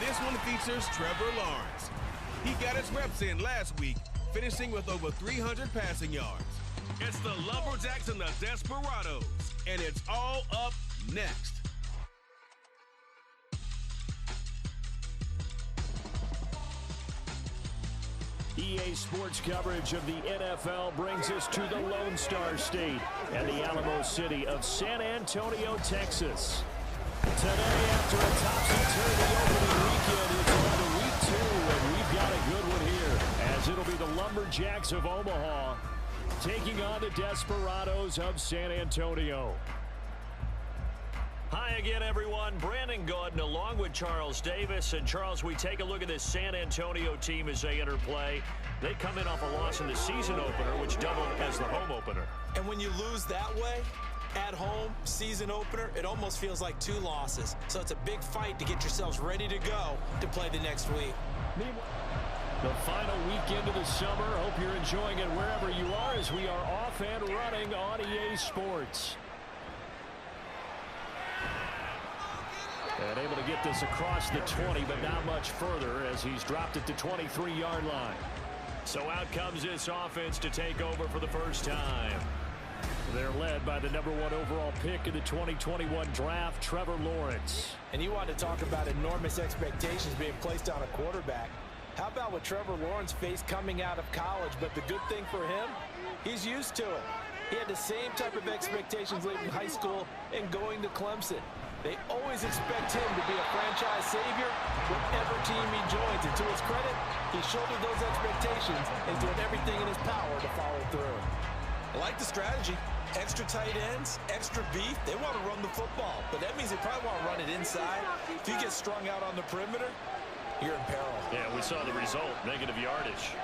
This one features Trevor Lawrence. He got his reps in last week, finishing with over 300 passing yards. It's the Lumberjacks and the Desperados, and it's all up next. EA Sports coverage of the NFL brings us to the Lone Star State and the Alamo City of San Antonio, Texas. Today, after a topsy-turvy opening weekend, it's on to week 2, and we've got a good one here, as it'll be the Lumberjacks of Omaha taking on the Desperados of San Antonio. Hi again, everyone. Brandon Gaudin along with Charles Davis. And Charles, we take a look at this San Antonio team as they enter play. They come in off a loss in the season opener, which doubled as the home opener. And when you lose that way, at home, season opener, it almost feels like 2 losses. So it's a big fight to get yourselves ready to go to play the next week. The final weekend of the summer. Hope you're enjoying it wherever you are as we are off and running on EA Sports. And able to get this across the 20, but not much further as he's dropped it to 23-yard line. So out comes this offense to take over for the first time. They're led by the #1 overall pick in the 2021 draft, Trevor Lawrence. And you want to talk about enormous expectations being placed on a quarterback. How about what Trevor Lawrence faced coming out of college? But the good thing for him, he's used to it. He had the same type of expectations leaving high school and going to Clemson. They always expect him to be a franchise savior whatever team he joins. And to his credit, he shouldered those expectations and is doing everything in his power to follow through. I like the strategy. Extra tight ends, extra beef. They want to run the football, but that means they probably want to run it inside. If you get strung out on the perimeter, you're in peril. Yeah, we saw the result, negative yardage.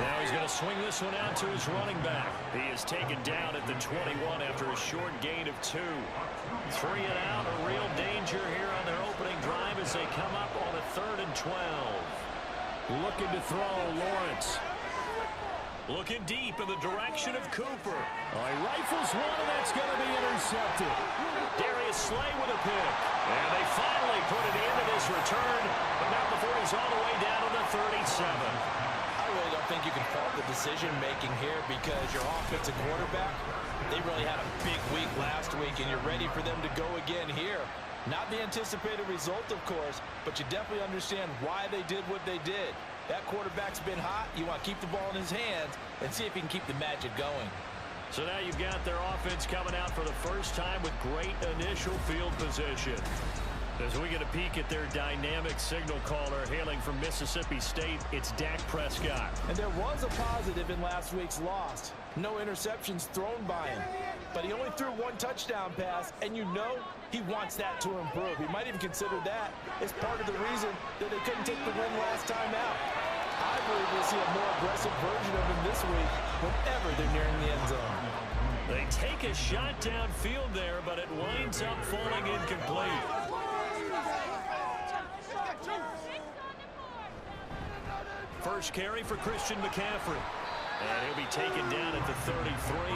Now he's going to swing this one out to his running back. He is taken down at the 21 after a short gain of 2. 3 and out, a real danger here on their opening drive as they come up on a 3rd and 12. Looking to throw, Lawrence. Looking deep in the direction of Cooper. He rifles one, and that's going to be intercepted. Darius Slay with a pick. And they finally put it into this return, but not before he's all the way down to the 37. I really don't think you can fault the decision-making here because your offensive quarterback, they really had a big week last week, and you're ready for them to go again here. Not the anticipated result, of course, but you definitely understand why they did what they did. That quarterback's been hot. You want to keep the ball in his hands and see if he can keep the magic going. So now you've got their offense coming out for the first time with great initial field position. As we get a peek at their dynamic signal caller hailing from Mississippi State, it's Dak Prescott. And there was a positive in last week's loss. No interceptions thrown by him. But he only threw 1 touchdown pass, and you know he wants that to improve. He might even consider that as part of the reason that they couldn't take the win last time out. I believe we'll see a more aggressive version of him this week whenever they're nearing the end zone. They take a shot downfield there, but it winds up falling incomplete. First carry for Christian McCaffrey. And he'll be taken down at the 33,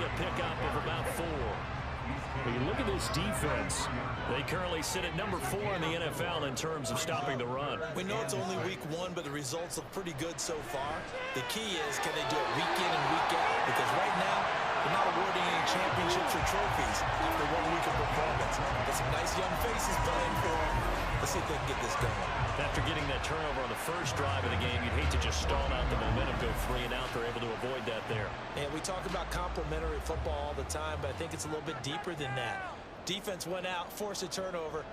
a pickup of about 4. When you look at this defense, they currently sit at #4 in the NFL in terms of stopping the run. We know it's only week 1, but the results look pretty good so far. The key is, can they do it week in and week out? Because right now, they're not awarding any championships or trophies after 1 week of performance. Got some nice young faces playing for them. Let's see if they can get this going. After getting that turnover on the first drive of the game, you'd hate to just stall out the momentum, go 3 and out. They're able to avoid that there. And we talk about complementary football all the time, but I think it's a little bit deeper than that. Defense went out, forced a turnover,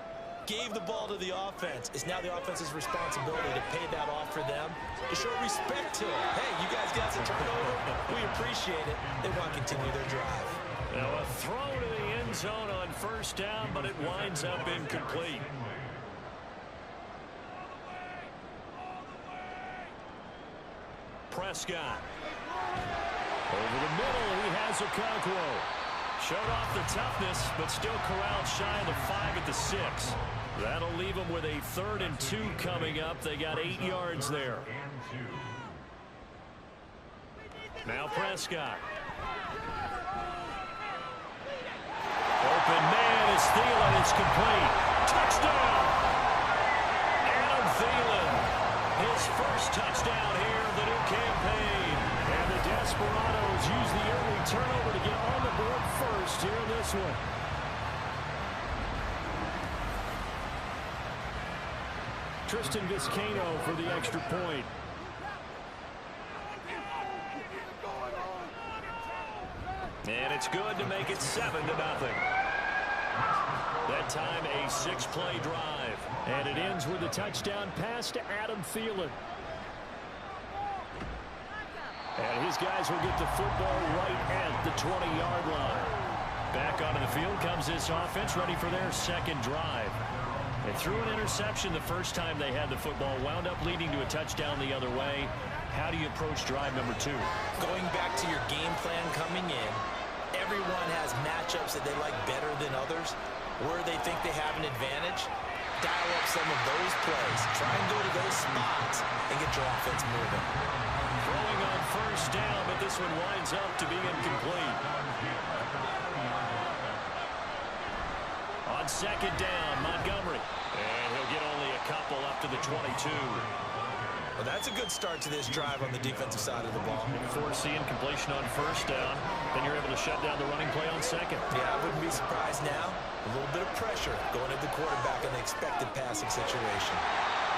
gave the ball to the offense. It's now the offense's responsibility to pay that off for them, to show respect to it. Hey, you guys got some turnover. We appreciate it. They want to continue their drive. Now a throw to the end zone on first down, but it winds up incomplete. Prescott. Over the middle, he has Okonkwo. Showed off the toughness, but still corralled shy of the 5 at the 6. That'll leave them with a 3rd and 2 coming up. They got 8 yards there. Now Prescott. Open man is Thielen. It's complete. Touchdown! Thielen. His first touchdown here of the new campaign. And the Desperados use the early turnover to get on the board first here in this one. Tristan Vizcaino for the extra point. And it's good to make it 7-0. That time a 6-play drive. And it ends with a touchdown pass to Adam Thielen. And his guys will get the football right at the 20-yard line. Back onto the field comes this offense, ready for their second drive. They threw an interception the first time they had the football, wound up leading to a touchdown the other way. How do you approach drive number 2? Going back to your game plan coming in, everyone has matchups that they like better than others, where they think they have an advantage. Dial up some of those plays. Try and go to those spots and get your offense moving. Throwing on first down, but this one winds up to be incomplete. On second down, Montgomery. And he'll get only a couple up to the 22. Well, that's a good start to this drive on the defensive side of the ball. Forcing completion on first down. Then you're able to shut down the running play on second. Yeah, I wouldn't be surprised now. A little bit of pressure going at the quarterback in the expected passing situation.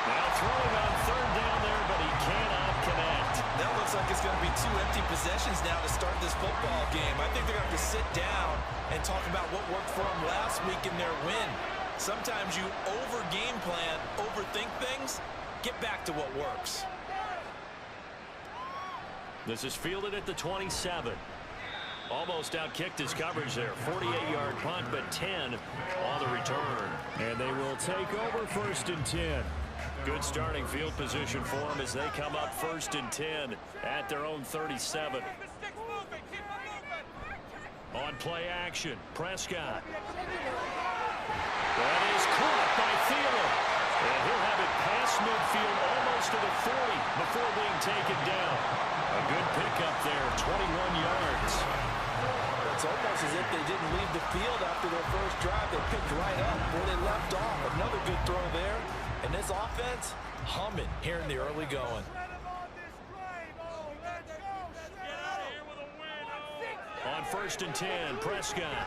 Now throwing on third down there, but he cannot connect. That looks like it's going to be 2 empty possessions now to start this football game. I think they're going to have to sit down and talk about what worked for them last week in their win. Sometimes you over-game plan, overthink things. Get back to what works. This is fielded at the 27. Almost outkicked his coverage there. 48-yard punt, but 10 on the return. And they will take over 1st and 10. Good starting field position for them as they come up 1st and 10 at their own 37. On play action, Prescott. That is caught by Thielen. And he'll have it past midfield almost to the 40 before being taken down. A good pickup there, 21 yards. It's almost as if they didn't leave the field after their first drive. They picked right up where they left off. Another good throw there. And this offense, humming here in the early going. On 1st and 10, Prescott.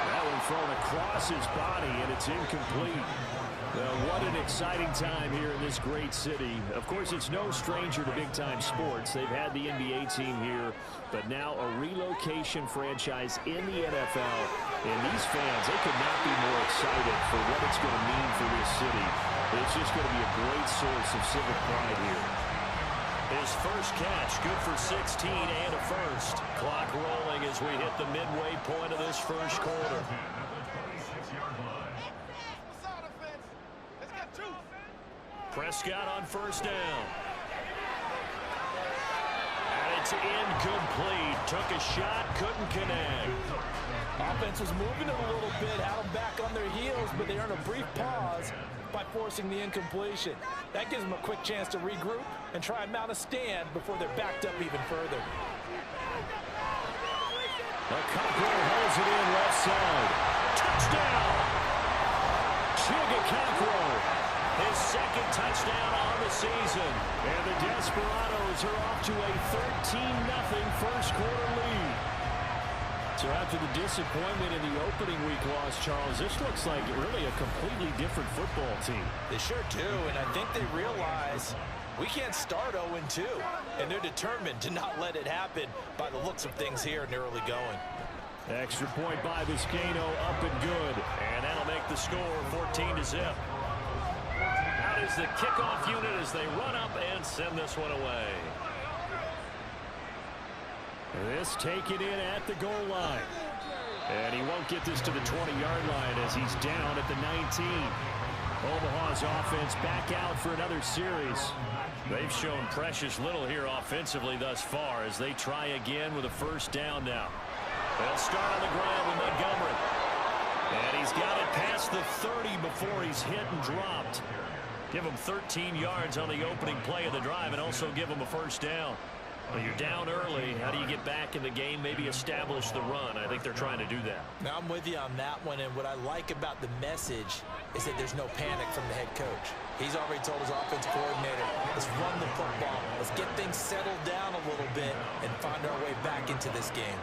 That one thrown across his body, and it's incomplete. Well, what an exciting time here in this great city. Of course, it's no stranger to big-time sports. They've had the NBA team here, but now a relocation franchise in the NFL. And these fans, they could not be more excited for what it's going to mean for this city. It's just going to be a great source of civic pride here. His first catch, good for 16 and a first. Clock rolling as we hit the midway point of this first quarter. Prescott on first down. And it's incomplete. Took a shot, couldn't connect. Offense was moving it a little bit, had them back on their heels, but they earned a brief pause by forcing the incompletion. That gives them a quick chance to regroup and try and mount a stand before they're backed up even further. Cockrell holds it in left side. Touchdown! Chigga Cockrell. His second touchdown on the season. And the Desperados are off to a 13-0 first quarter lead. So after the disappointment in the opening week loss, Charles, this looks like really a completely different football team. They sure do, and I think they realize we can't start 0-2, and they're determined to not let it happen by the looks of things here in the early going. Extra point by Vizcaino, up and good. And that'll make the score 14-0. Out is the kickoff unit as they run up and send this one away. This taken in at the goal line. And he won't get this to the 20-yard line as he's down at the 19. Omaha's offense back out for another series. They've shown precious little here offensively thus far as they try again with a first down now. They'll start on the ground with Montgomery. And he's got it past the 30 before he's hit and dropped. Give him 13 yards on the opening play of the drive and also give him a first down. Well, you're down early. How do you get back in the game, maybe establish the run? I think they're trying to do that. Now, I'm with you on that one, and what I like about the message is that there's no panic from the head coach. He's already told his offense coordinator, let's run the football. Let's get things settled down a little bit and find our way back into this game.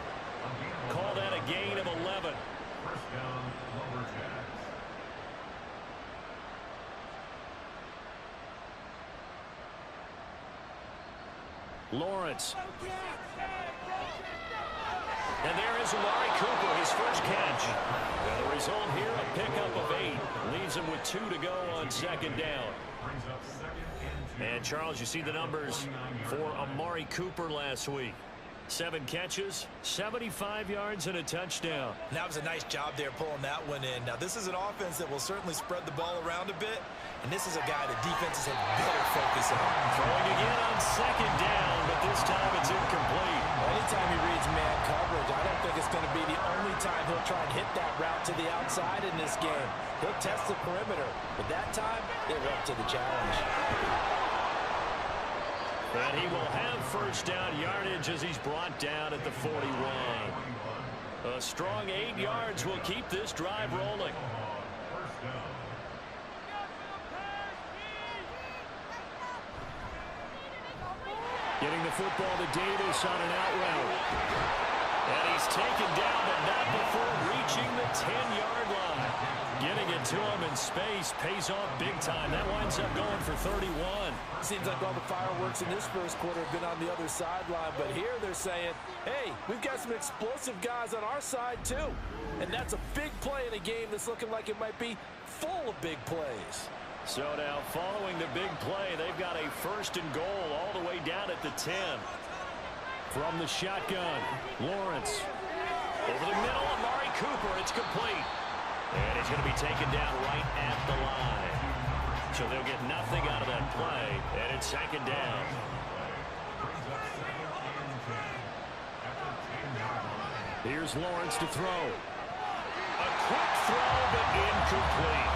Call that a gain of 11. Lawrence. And there is Amari Cooper, his first catch. And the result here, a pickup of 8. Leaves him with 2 to go on second down. And, Charles, you see the numbers for Amari Cooper last week. 7 catches, 75 yards, and a touchdown. That was a nice job there pulling that one in. Now, this is an offense that will certainly spread the ball around a bit, and this is a guy that defenses have better focus on. Throwing again on second down, but this time it's incomplete. Anytime he reads man coverage, I don't think it's going to be the only time he'll try and hit that route to the outside in this game. He'll test the perimeter, but that time, they were up to the challenge. And he will have first down yardage as he's brought down at the 41. A strong 8 yards will keep this drive rolling. Getting the football to Davis on an out route. And he's taken down, but not before reaching the 10-yard line. Getting it to him in space pays off big time. That winds up going for 31. Seems like all the fireworks in this first quarter have been on the other sideline, but here they're saying, hey, we've got some explosive guys on our side too. And that's a big play in a game that's looking like it might be full of big plays. So now following the big play, they've got a first and goal all the way down at the 10. From the shotgun, Lawrence. Over the middle, Amari Cooper, it's complete. And he's going to be taken down right at the line. So they'll get nothing out of that play, and it's second down. Here's Lawrence to throw. A quick throw, but incomplete.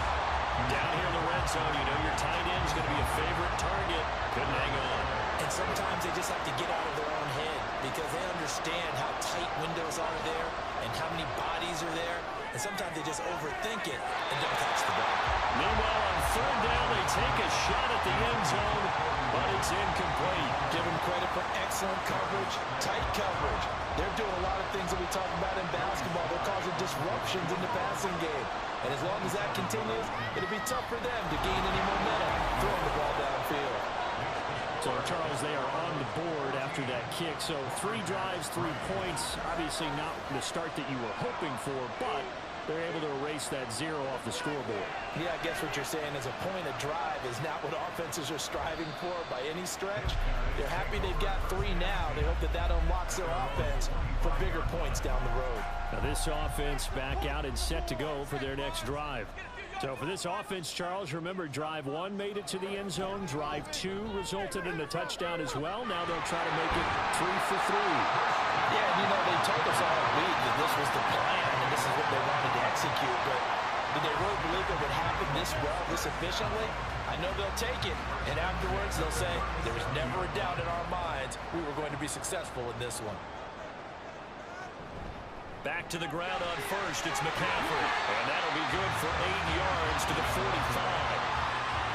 Down here in the red zone, you know your tight end is going to be a favorite target. Couldn't hang on. And sometimes they just have to get out of their own head because they understand how tight windows are there and how many bodies are there. And sometimes they just overthink it and don't catch the ball. Meanwhile, on third down, they take a shot at the end zone, but it's incomplete. Give them credit for excellent coverage, tight coverage. They're doing a lot of things that we talk about in basketball. They're causing disruptions in the passing game. And as long as that continues, it'll be tough for them to gain any momentum throwing the ball downfield. So, Charles, they are on the board after that kick. So 3 drives, 3 points. Obviously not the start that you were hoping for, but they're able to erase that 0 off the scoreboard. Yeah, I guess what you're saying is a point of drive is not what offenses are striving for by any stretch. They're happy they've got 3 now. They hope that that unlocks their offense for bigger points down the road. Now this offense back out and set to go for their next drive. So for this offense, Charles, remember drive 1 made it to the end zone. Drive 2 resulted in a touchdown as well. Now they'll try to make it 3 for 3. Yeah, and you know, they told us all week that this was the plan and this is what they wanted to execute. But did they really believe it would happen this well, this efficiently? I know they'll take it. And afterwards, they'll say, there was never a doubt in our minds we were going to be successful in this one. Back to the ground on first, it's McCaffrey. And that'll be good for 8 yards to the 45.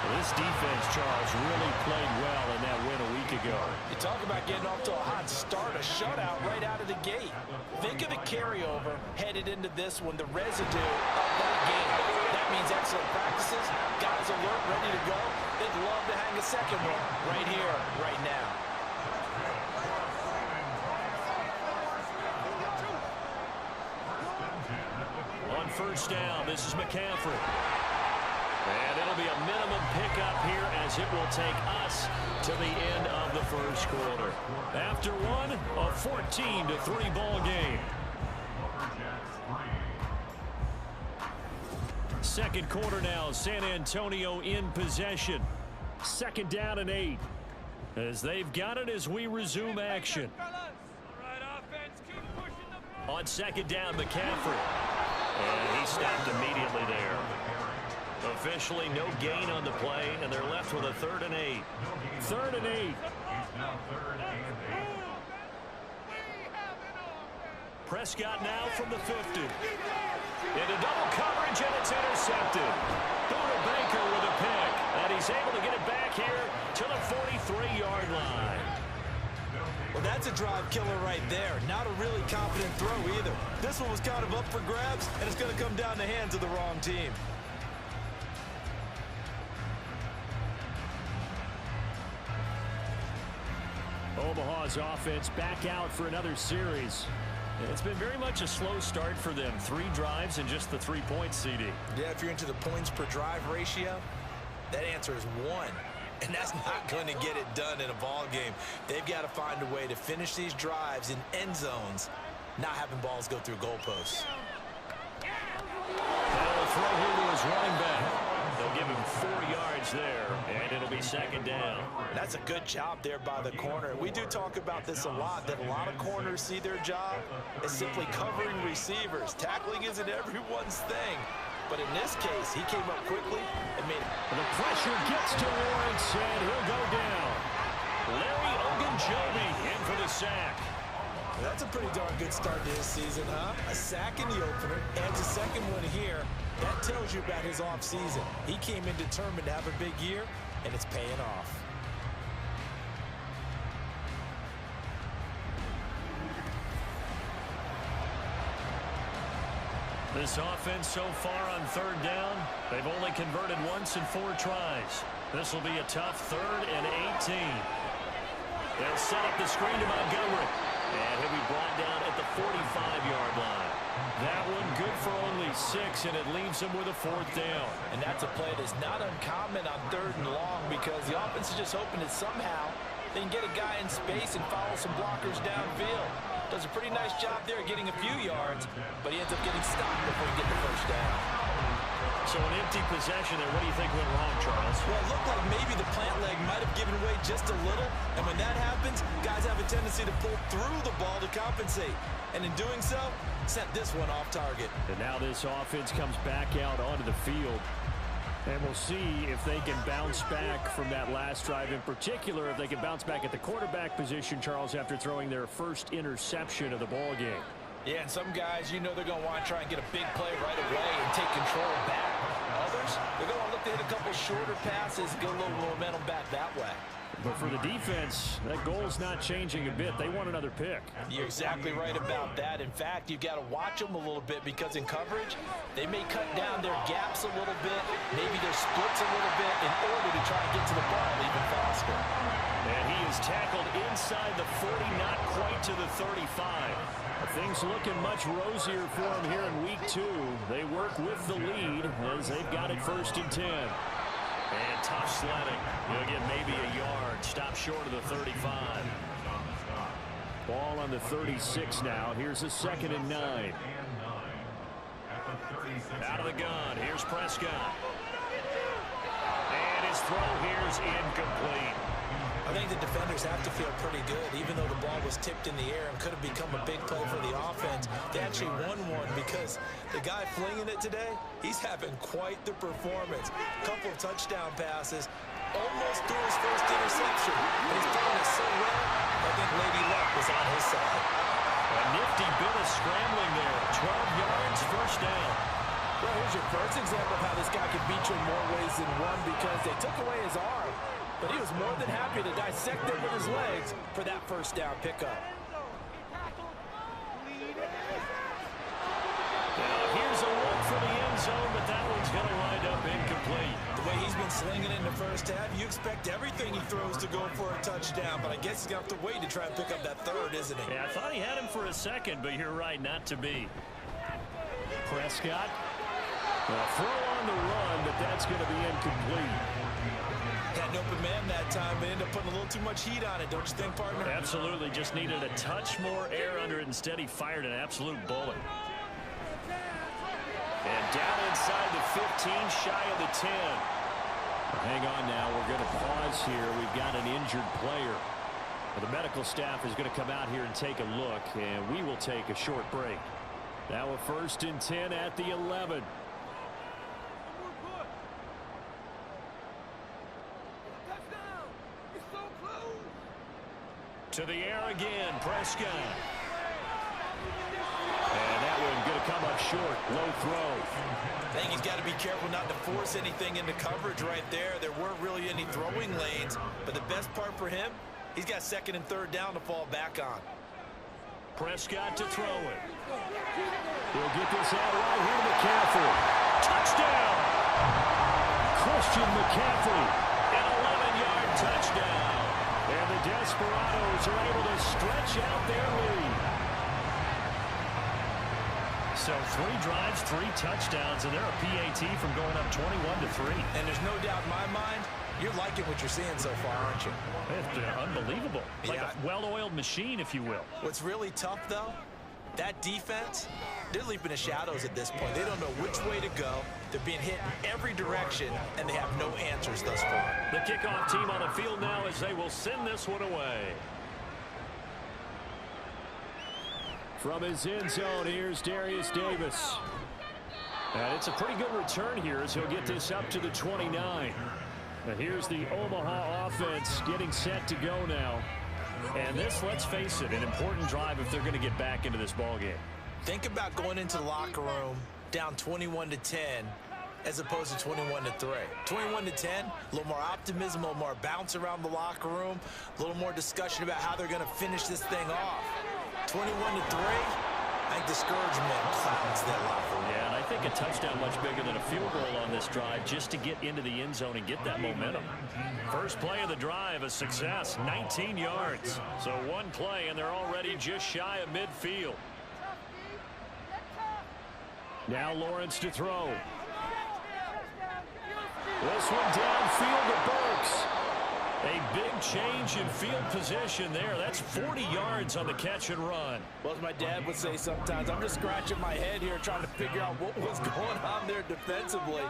Well, this defense, Charles, really played well in that win a week ago. You talk about getting off to a hot start, a shutout right out of the gate. Think of the carryover headed into this one, the residue of that game. That means excellent practices, guys alert, ready to go. They'd love to hang a second one right here, right now. On first down, this is McCaffrey. And it'll be a minimum pickup here as it will take us to the end of the first quarter. After one, a 14-3 ball game. Second quarter now, San Antonio in possession. Second down and 8. As they've got it as we resume action. On second down, McCaffrey. And he stopped immediately there. Officially no gain on the play, and they're left with a 3rd and 8. 3rd and 8. Prescott now from the 50. Into double coverage, and it's intercepted. Buda Baker with a pick, and he's able to get it back here to the 43-yard line. Well, that's a drive killer right there. Not a really confident throw either. This one was kind of up for grabs, and it's going to come down the hands of the wrong team. Omaha's offense back out for another series. It's been very much a slow start for them. 3 drives and just the 3 points, CD. Yeah, if you're into the points per drive ratio, that answer is 1. And that's not going to get it done in a ball game. They've got to find a way to finish these drives in end zones, not having balls go through goalposts. Now a throw here to his running back. They'll give him 4 yards there, and it'll be 2nd down. That's a good job there by the corner. We do talk about this a lot, that a lot of corners see their job as simply covering receivers. Tackling isn't everyone's thing. But in this case, he came up quickly and made it. The pressure gets to Lawrence, and he'll go down. Larry Ogunjobi in for the sack. Well, that's a pretty darn good start to his season, huh? A sack in the opener, adds a second one here. That tells you about his offseason. He came in determined to have a big year, and it's paying off. This offense so far on 3rd down, they've only converted once in 4 tries. This will be a tough 3rd and 18. They'll set up the screen to Montgomery, and he'll be brought down at the 45-yard line. That one good for only 6, and it leaves him with a 4th down. And that's a play that's not uncommon on 3rd and long, because the offense is just hoping that somehow they can get a guy in space and follow some blockers downfield. Does a pretty nice job there getting a few yards, but he ends up getting stopped before he gets the 1st down. So an empty possession there. What do you think went wrong, Charles? Well, it looked like maybe the plant leg might have given way just a little, and when that happens, guys have a tendency to pull through the ball to compensate. And in doing so, sent this one off target. And now this offense comes back out onto the field. And we'll see if they can bounce back from that last drive, in particular, if they can bounce back at the quarterback position, Charles, after throwing their first interception of the ball game. Yeah, and some guys, you know they're going to want to try and get a big play right away and take control back. Others, they're going to look to hit a couple shorter passes, get a little momentum back that way. But for the defense, that goal's not changing a bit. They want another pick. You're exactly right about that. In fact, you've got to watch them a little bit, because in coverage, they may cut down their gaps a little bit, maybe their splits a little bit, in order to try and get to the ball even faster. And he is tackled inside the 40, not quite to the 35. Things looking much rosier for them here in week 2. They work with the lead as they've got it 1st and 10. And tough sledding. He'll get maybe a yard. Stop short of the 35. Ball on the 36 now. Here's a 2nd and 9. Out of the gun. Here's Prescott. And his throw here's incomplete. I think the defenders have to feel pretty good, even though the ball was tipped in the air and could have become a big play for the offense. They actually won one because the guy flinging it today, he's having quite the performance. A couple of touchdown passes, almost threw his first interception, but he's throwing it so well, I think Lady Luck was on his side. A nifty bit of scrambling there. 12 yards, 1st down. Well, here's your first example of how this guy could beat you in more ways than one, because they took away his arm, but he was more than happy to dissect it with his legs for that 1st down pickup. Now here's a look for the end zone, but that one's going to wind up incomplete. The way he's been slinging in the 1st half, you expect everything he throws to go for a touchdown, but I guess he's going to have to wait to try and pick up that 3rd, isn't he? Yeah, I thought he had him for a second, but you're right, not to be. Prescott. A throw on the run, but that's going to be incomplete. Had an open man that time, but ended up putting a little too much heat on it, don't you think, partner? Absolutely, just needed a touch more air under it. Instead, he fired an absolute bullet. And down inside the 15, shy of the 10. Hang on now, we're going to pause here. We've got an injured player. The medical staff is going to come out here and take a look, and we will take a short break. Now a 1st and 10 at the 11. To the air again, Prescott. And that one going to come up short. Low throw. I think he's got to be careful not to force anything into coverage right there. There weren't really any throwing lanes, but the best part for him, he's got second and third down to fall back on. Prescott to throw it. He'll get this out right here to McCaffrey. Touchdown! Christian McCaffrey. An 11-yard touchdown. And the Desperados are able to stretch out their lead. So 3 drives, 3 touchdowns, and they're a PAT from going up 21-3. And there's no doubt in my mind, you're liking what you're seeing so far, aren't you? It's been unbelievable. Like Yeah. a well-oiled machine, if you will. What's really tough, though, that defense, they're leaping the shadows at this point. They don't know which way to go. They're being hit in every direction, and they have no answers thus far. The kickoff team on the field now as they will send this one away. From his end zone, here's Darius Davis. And it's a pretty good return here as he'll get this up to the 29. And here's the Omaha offense getting set to go now. And this, let's face it, an important drive if they're going to get back into this ballgame. Think about going into the locker room down 21-10 as opposed to 21-3. 21-10, a little more optimism, a little more bounce around the locker room, a little more discussion about how they're going to finish this thing off. 21-3, I think discouragement clouds that locker room. Yeah, and I think a touchdown much bigger than a field goal on this drive just to get into the end zone and get that momentum. First play of the drive, a success, 19 yards. So one play, and they're already just shy of midfield. Now Lawrence to throw. This one downfield to Burks. A big change in field position there. That's 40 yards on the catch and run. Well, as my dad would say sometimes, I'm just scratching my head here trying to figure out what was going on there defensively.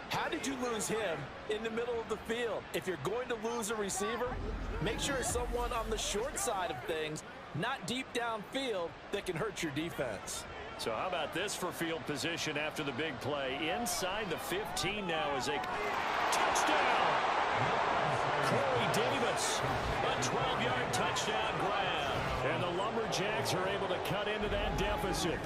How did you lose him in the middle of the field? If you're going to lose a receiver, make sure it's someone on the short side of things, not deep downfield, that can hurt your defense. So how about this for field position after the big play? Inside the 15 now is a touchdown. Corey Davis, a 12-yard touchdown grab. And the Lumberjacks are able to cut into that deficit.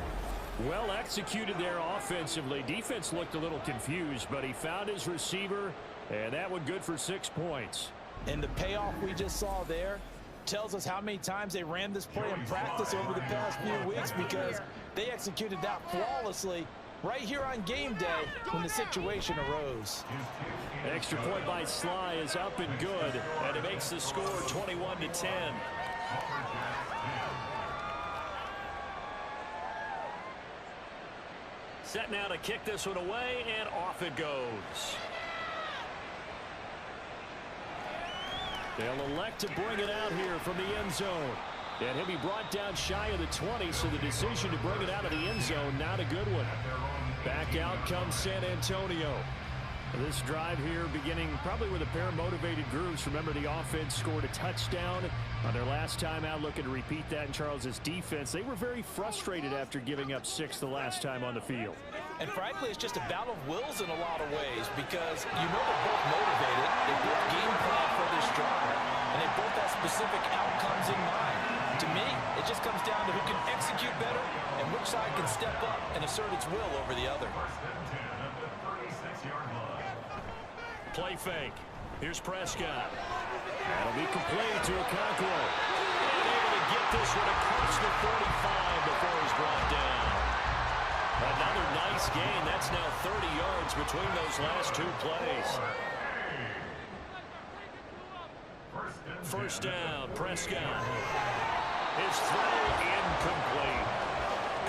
Well executed there offensively. Defense looked a little confused, but he found his receiver, and that one good for 6 points. And the payoff we just saw there tells us how many times they ran this play in practice over the past few weeks, because they executed that flawlessly right here on game day when the situation arose. Extra point by Sly is up and good, And it makes the score 21-10. Set now to kick this one away, and off it goes. They'll elect to bring it out here from the end zone. And he'll be brought down shy of the 20, so the decision to bring it out of the end zone, not a good one. Back out comes San Antonio. This drive here beginning probably with a pair of motivated groups. Remember, the offense scored a touchdown on their last time out, looking to repeat that in Charles's defense. They were very frustrated after giving up 6 the last time on the field. And frankly, it's just a battle of wills in a lot of ways, because you know they're both motivated, they both game plan for this drive, and they both have specific outcomes in mind. To me, it just comes down to who can execute better and which side can step up and assert its will over the other. Play fake. Here's Prescott. That'll be complete to Okonkwo. And able to get this one across the 45 before he's brought down. Another nice gain. That's now 30 yards between those last 2 plays. First down, Prescott. His throw incomplete.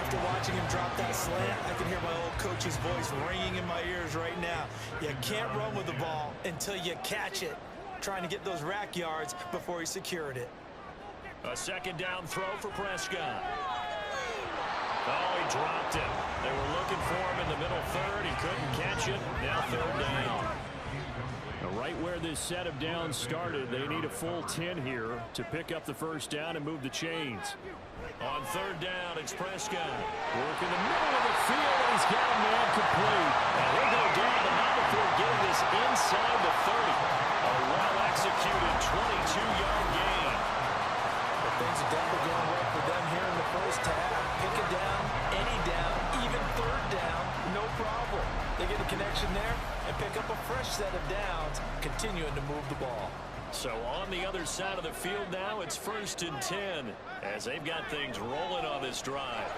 After watching him drop that slant, I can hear my old coach's voice ringing in my ears right now. You can't run with the ball until you catch it. Trying to get those rack yards before he secured it. A second down throw for Prescott. Oh, he dropped it. They were looking for him in the middle third. He couldn't catch it. Now third down. Right where this set of downs started, they need a full 10 here to pick up the first down and move the chains. On third down, it's Prescott. Work in the middle of the field, and he's got a man complete. And he'll go down, but not before getting this inside the 30. A well-executed 22-yard gain. The Things are definitely going right for them here in the first half. Pick a down, any down, even third down, no problem. They get a connection there and pick up a fresh set of downs, continuing to move the ball. So on the other side of the field now, it's 1st and 10 as they've got things rolling on this drive.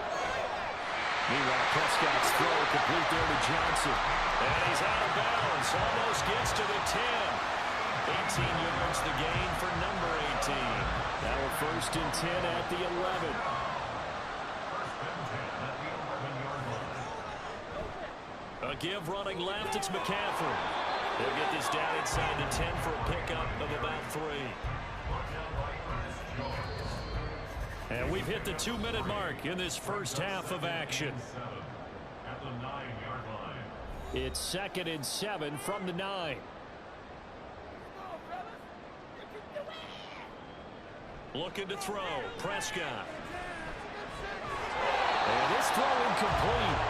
Meanwhile, Prescott's throw complete there to Johnson. And he's out of bounds, almost gets to the 10. 18 yards the gain for number 18. Now a 1st and 10 at the 11. A give running left, it's McCaffrey. He'll get this down inside the 10 for a pickup of about 3. And we've hit the 2-minute mark in this first half of action. It's 2nd and 7 from the 9. Looking to throw, Prescott. And this throw incomplete.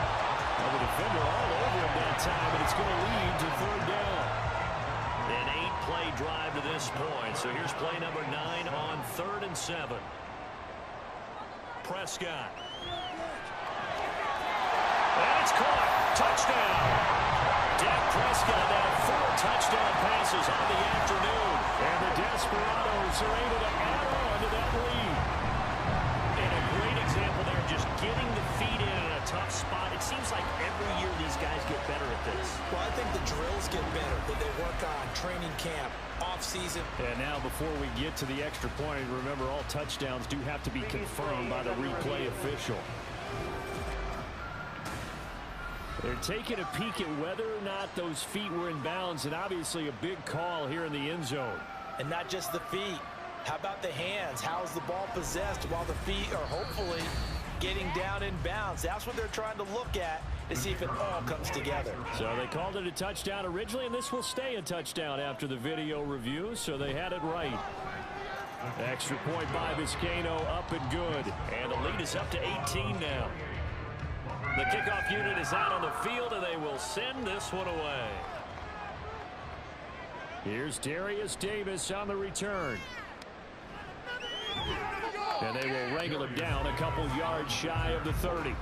Well, the defender all over him that time, and it's going to lead to 3rd down. An 8-play drive to this point. So here's play number 9 on 3rd and 7. Prescott. And it's caught. Touchdown. Dak Prescott now 4 touchdown passes on the afternoon. And the Desperados are able to add on to that lead. And a great example there, just getting the feet in a tough spot. It seems like every year these guys get better at this. Well, I think the drills get better that they work on training camp, off-season. And now before we get to the extra point, remember all touchdowns do have to be confirmed by the replay official. They're taking a peek at whether or not those feet were in bounds, and obviously a big call here in the end zone. And not just the feet. How about the hands? How's the ball possessed while the feet are hopefully getting down in bounds? That's what they're trying to look at to see if it all comes together. So they called it a touchdown originally, and this will stay a touchdown after the video review, so they had it right. Extra point by Vizcaino, up and good. And the lead is up to 18 now. The kickoff unit is out on the field, and they will send this one away. Here's Darius Davis on the return. And they will wrangle him down a couple yards shy of the 30.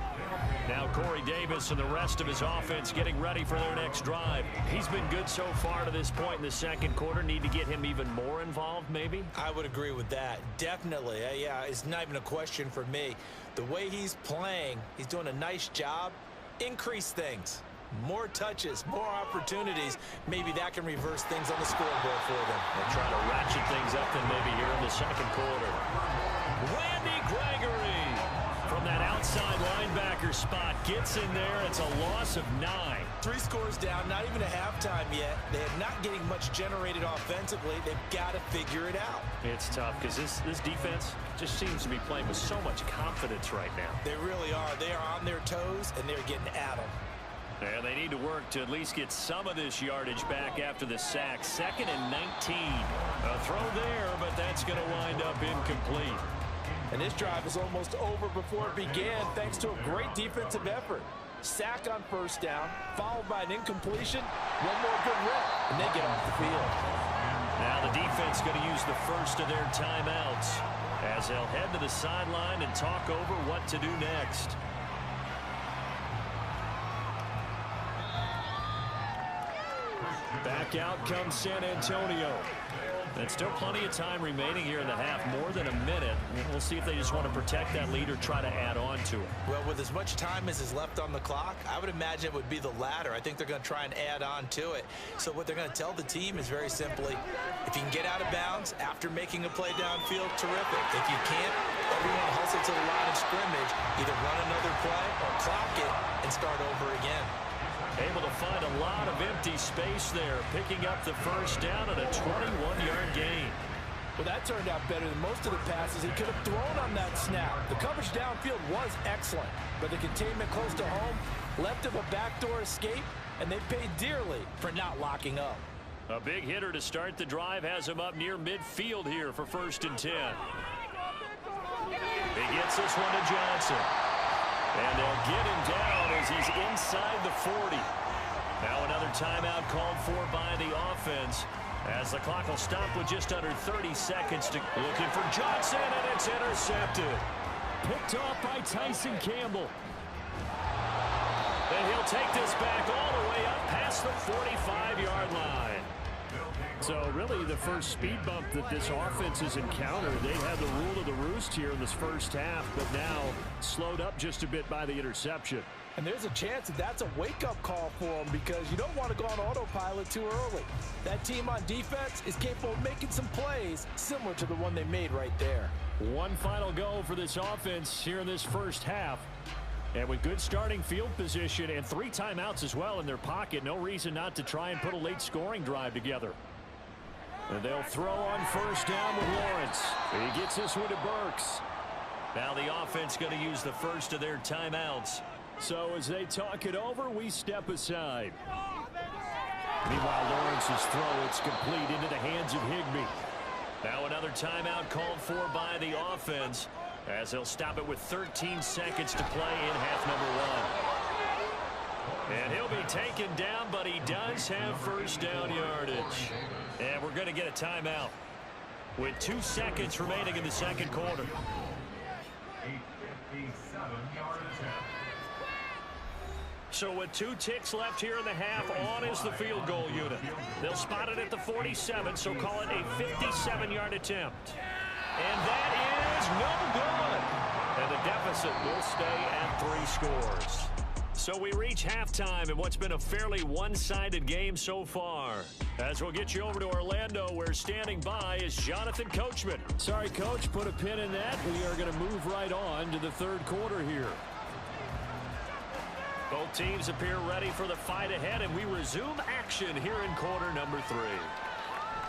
Now Corey Davis and the rest of his offense getting ready for their next drive. He's been good so far to this point in the second quarter. Need to get him even more involved, maybe? I would agree with that. Definitely. Yeah, it's not even a question for me. The way he's playing, he's doing a nice job. Increase things. More touches, more opportunities. Maybe that can reverse things on the scoreboard for them. They'll try to ratchet things up then maybe here in the second quarter. Randy Gregory from that outside linebacker spot gets in there. It's a loss of 9. 3 scores down, not even a halftime yet. They're not getting much generated offensively. They've got to figure it out. It's tough because this defense just seems to be playing with so much confidence right now. They really are. They are on their toes, and they're getting at them. And they need to work to at least get some of this yardage back after the sack. 2nd and 19. A throw there, but that's going to wind up incomplete. And this drive is almost over before it began thanks to a great defensive effort. Sack on 1st down, followed by an incompletion. One more good rep, and they get off the field. Now the defense going to use the first of their timeouts as they'll head to the sideline and talk over what to do next. Back out comes San Antonio. And still plenty of time remaining here in the half, more than a minute. We'll see if they just want to protect that lead or try to add on to it. Well, with as much time as is left on the clock, I would imagine it would be the latter. I think they're going to try and add on to it. So what they're going to tell the team is very simply, if you can get out of bounds after making a play downfield, terrific. If you can't, everyone hustle to the line of scrimmage, either run another play or clock it and start over again. Able to find a lot of empty space there, picking up the first down and a 21-yard gain. Well, that turned out better than most of the passes he could have thrown on that snap. The coverage downfield was excellent, but the containment close to home left him a backdoor escape, and they paid dearly for not locking up. A big hitter to start the drive has him up near midfield here for 1st and 10. He gets this one to Johnson. And they'll get him down as he's inside the 40. Now another timeout called for by the offense. As the clock will stop with just under 30 seconds to looking for Johnson, and it's intercepted. Picked off by Tyson Campbell. And he'll take this back all the way up past the 45-yard line. So really the first speed bump that this offense has encountered. They had the rule of the roost here in this first half, but now slowed up just a bit by the interception. And there's a chance that that's a wake-up call for them because you don't want to go on autopilot too early. That team on defense is capable of making some plays similar to the one they made right there. One final go for this offense here in this first half. And with good starting field position and 3 timeouts as well in their pocket, no reason not to try and put a late scoring drive together. And they'll throw on first down with Lawrence. He gets this one to Burks. Now the offense going to use the first of their timeouts. So as they talk it over, we step aside. Meanwhile, Lawrence's throw, it's complete into the hands of Higbee. Now another timeout called for by the offense as they'll stop it with 13 seconds to play in half number 1. And he'll be taken down, but he does have first down yardage. And we're going to get a timeout with 2 seconds remaining in the second quarter. So with 2 ticks left here in the half, on is the field goal unit. They'll spot it at the 47, so call it a 57-yard attempt. And that is no good. And the deficit will stay at 3 scores. So we reach halftime in what's been a fairly one-sided game so far. As we'll get you over to Orlando, where standing by is Jonathan Coachman. Sorry, Coach, put a pin in that. We are going to move right on to the third quarter here. Both teams appear ready for the fight ahead, and we resume action here in quarter number 3.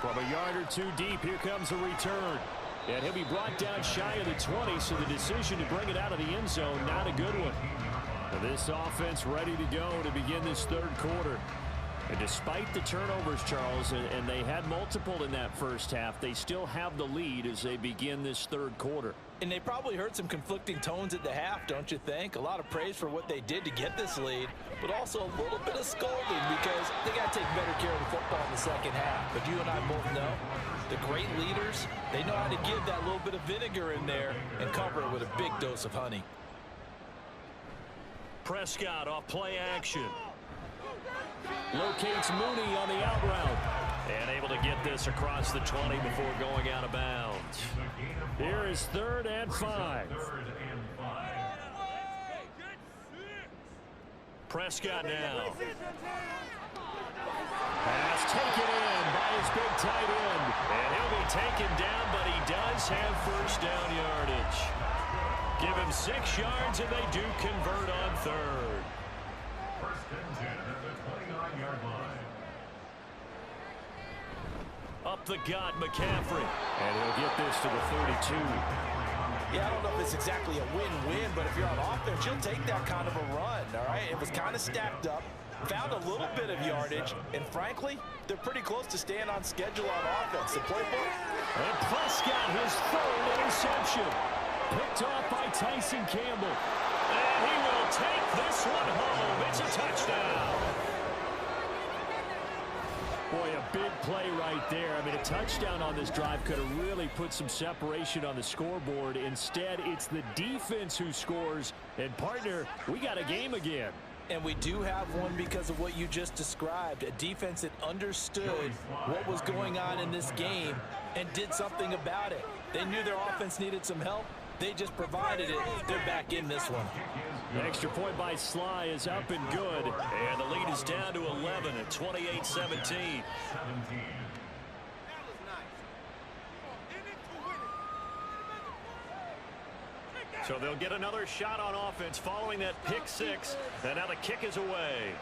From a yard or 2 deep, here comes a return. And he'll be brought down shy of the 20, so the decision to bring it out of the end zone, not a good one. And this offense ready to go to begin this third quarter. And despite the turnovers, Charles, and they had multiple in that first half, they still have the lead as they begin this third quarter. And they probably heard some conflicting tones at the half, don't you think? A lot of praise for what they did to get this lead, but also a little bit of scolding because they got to take better care of the football in the second half. But you and I both know the great leaders, they know how to give that little bit of vinegar in there and cover it with a big dose of honey. Prescott off play action. Locates Mooney on the out route. And able to get this across the 20 before going out of bounds. Here is 3rd and 5. Prescott now. Pass taken in by his big tight end. And he'll be taken down, but he does have first down yardage. Give him 6 yards, and they do convert on 3rd. First and 10 at the 29-yard line. Up the gut, McCaffrey. And he'll get this to the 32. Yeah, I don't know if it's exactly a win-win, but if you're on offense, you'll take that kind of a run, all right? It was kind of stacked up, found a little bit of yardage, and frankly, they're pretty close to staying on schedule on offense. The playbook. And Prescott, his 3rd interception. Picked off by Tyson Campbell. And he will take this one home. It's a touchdown. Boy, a big play right there. I mean, a touchdown on this drive could have really put some separation on the scoreboard. Instead, it's the defense who scores. And, partner, we got a game again. And we do have one because of what you just described. A defense that understood what was going on in this game and did something about it. They knew their offense needed some help. They just provided it. They're back in this one. The extra point by Sly is up and good. And the lead is down to 11 at 28-17. So they'll get another shot on offense following that pick 6. And now the kick is away.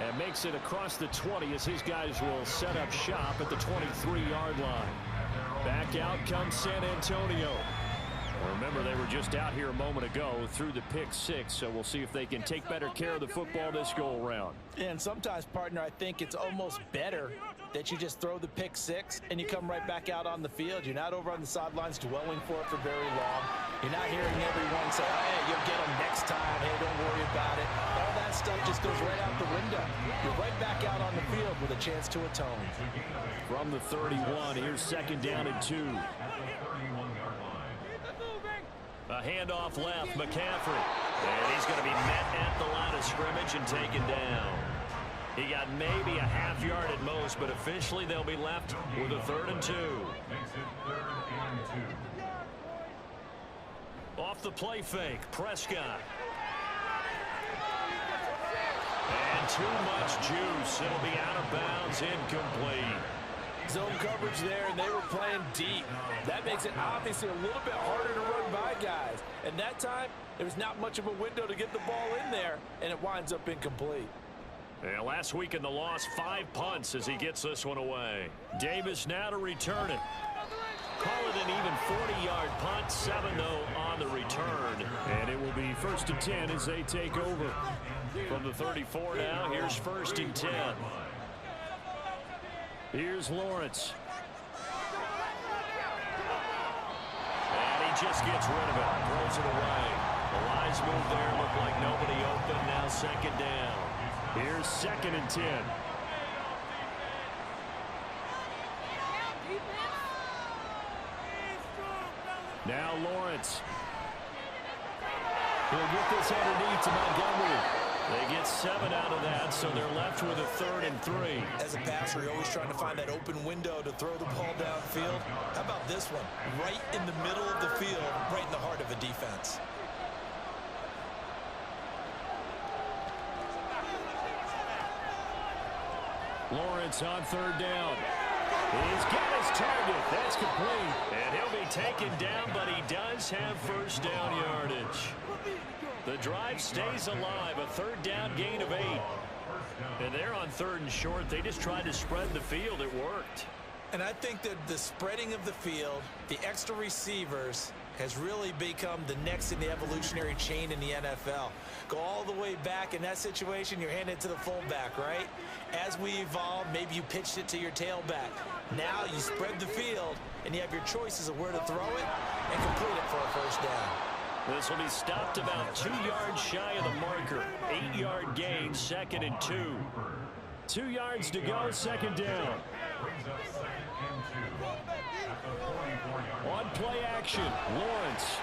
And makes it across the 20 as his guys will set up shop at the 23-yard line. Back out comes San Antonio. Remember, they were just out here a moment ago through the pick 6, so we'll see if they can take better care of the football this go-around. And sometimes, partner, I think it's almost better that you just throw the pick 6 and you come right back out on the field. You're not over on the sidelines dwelling for it for very long. You're not hearing everyone say, hey, you'll get them next time. Hey, don't worry about it. All that stuff just goes right out the window. You're right back out on the field with a chance to atone. From the 31, here's second down and 2. A handoff left, McCaffrey. And he's going to be met at the line of scrimmage and taken down. He got maybe a half yard at most, but officially they'll be left with a 3rd and 2. Off the play fake, Prescott. And too much juice. It'll be out of bounds, incomplete. Zone coverage there, and they were playing deep. That makes it obviously a little bit harder to run by guys. And that time, there was not much of a window to get the ball in there, and it winds up incomplete. Yeah, last week in the loss, 5 punts as he gets this one away. Davis now to return it. Call it an even 40-yard punt, 7 though on the return. And it will be 1st and 10 as they take over. From the 34 now, here's 1st and 10. Here's Lawrence. And he just gets rid of it, throws it away. The lines move there, look like nobody open, now 2nd down. Here's 2nd and 10. Now Lawrence. He'll get this underneath to Montgomery. They get 7 out of that, so they're left with a 3rd and 3. As a passer, you're always trying to find that open window to throw the ball downfield. How about this one? Right in the middle of the field, right in the heart of a defense. Lawrence on 3rd down. He's got his target. That's complete. And he'll be taken down, but he does have 1st down yardage. The drive stays alive, a 3rd down gain of 8. And they're on 3rd and short. They just tried to spread the field. It worked. And I think that the spreading of the field, the extra receivers, has really become the next in the evolutionary chain in the NFL. Go all the way back in that situation, you're handing it to the fullback, right? As we evolve, maybe you pitched it to your tailback. Now you spread the field, and you have your choices of where to throw it and complete it for a 1st down. This will be stopped about 2 yards shy of the marker. 8-yard gain, 2nd and 2. 2 yards to go, 2nd down. On play action, Lawrence.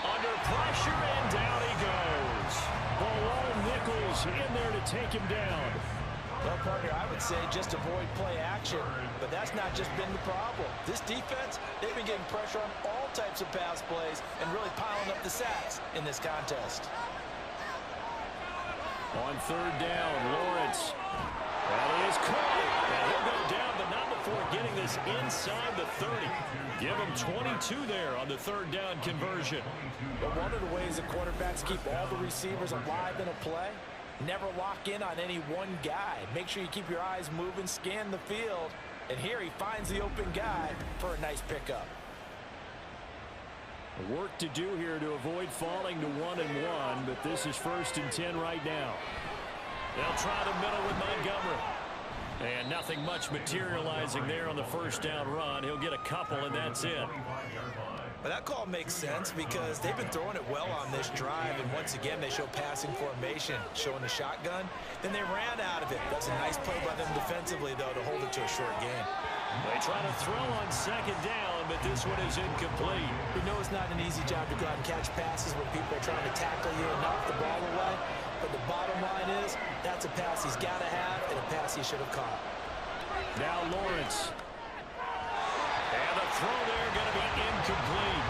Under pressure, and down he goes. Below Nichols in there to take him down. Well, partner, I would say just avoid play action, but that's not just been the problem. This defense, they've been getting pressure on all types of pass plays and really piling up the sacks in this contest. On 3rd down, Lawrence. That is caught. And he'll go down, but not before getting this inside the 30. Give him 22 there on the 3rd down conversion. But one of the ways that quarterbacks keep all the receivers alive in a play, never lock in on any one guy. Make sure you keep your eyes moving, scan the field, and here he finds the open guy for a nice pickup. Work to do here to avoid falling to 1-1, but this is 1st and 10 right now. They'll try the middle with Montgomery. And nothing much materializing there on the 1st down run. He'll get a couple, and that's it. But that call makes sense because they've been throwing it well on this drive, and once again they show passing formation, showing the shotgun. Then they ran out of it. That's a nice play by them defensively, though, to hold it to a short game. They try to throw on 2nd down, but this one is incomplete. You know it's not an easy job to go out and catch passes when people are trying to tackle you and knock the ball away. But the bottom line is that's a pass he's got to have and a pass he should have caught. Now Lawrence. And the throw there going to be incomplete.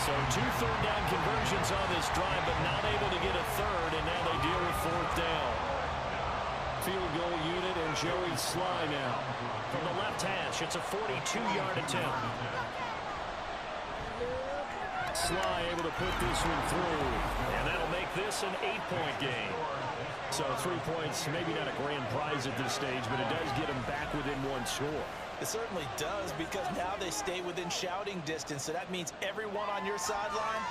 So 2 3rd down conversions on this drive, but not able to get a 3rd, and now they deal with 4th down. Field goal unit and Joey Sly now. From the left hash, it's a 42-yard attempt. Sly able to put this one through. And that'll make this an 8-point game. So 3 points, maybe not a grand prize at this stage, but it does get them back within 1 score. It certainly does, because now they stay within shouting distance, so that means everyone on your sideline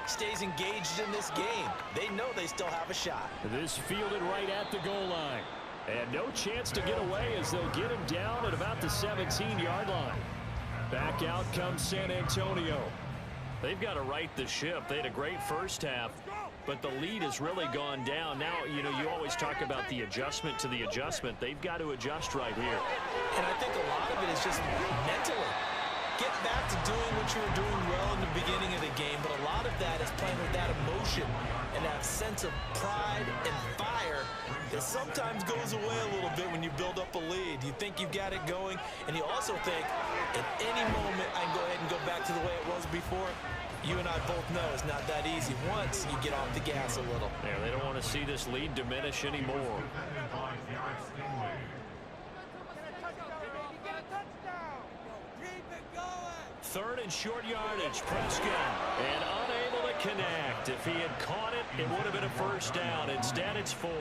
stays engaged in this game. They know they still have a shot. This fielded right at the goal line. And no chance to get away as they'll get him down at about the 17-yard line. Back out comes San Antonio. They've got to right the ship. They had a great first half, but the lead has really gone down. Now, you always talk about the adjustment to the adjustment. They've got to adjust right here. And I think a lot of it is just mentally. Get back to doing what you were doing well in the beginning of the game, but a lot of that is playing with that emotion and that sense of pride and fire that sometimes goes away a little bit when you build up a lead. You think you've got it going, and you also think at any moment I can go ahead and go back to the way it was before. You and I both know it's not that easy once you get off the gas a little. Yeah, they don't want to see this lead diminish anymore. Third and short yardage, Prescott, and unable to connect. If he had caught it, it would have been a first down. Instead, it's fourth.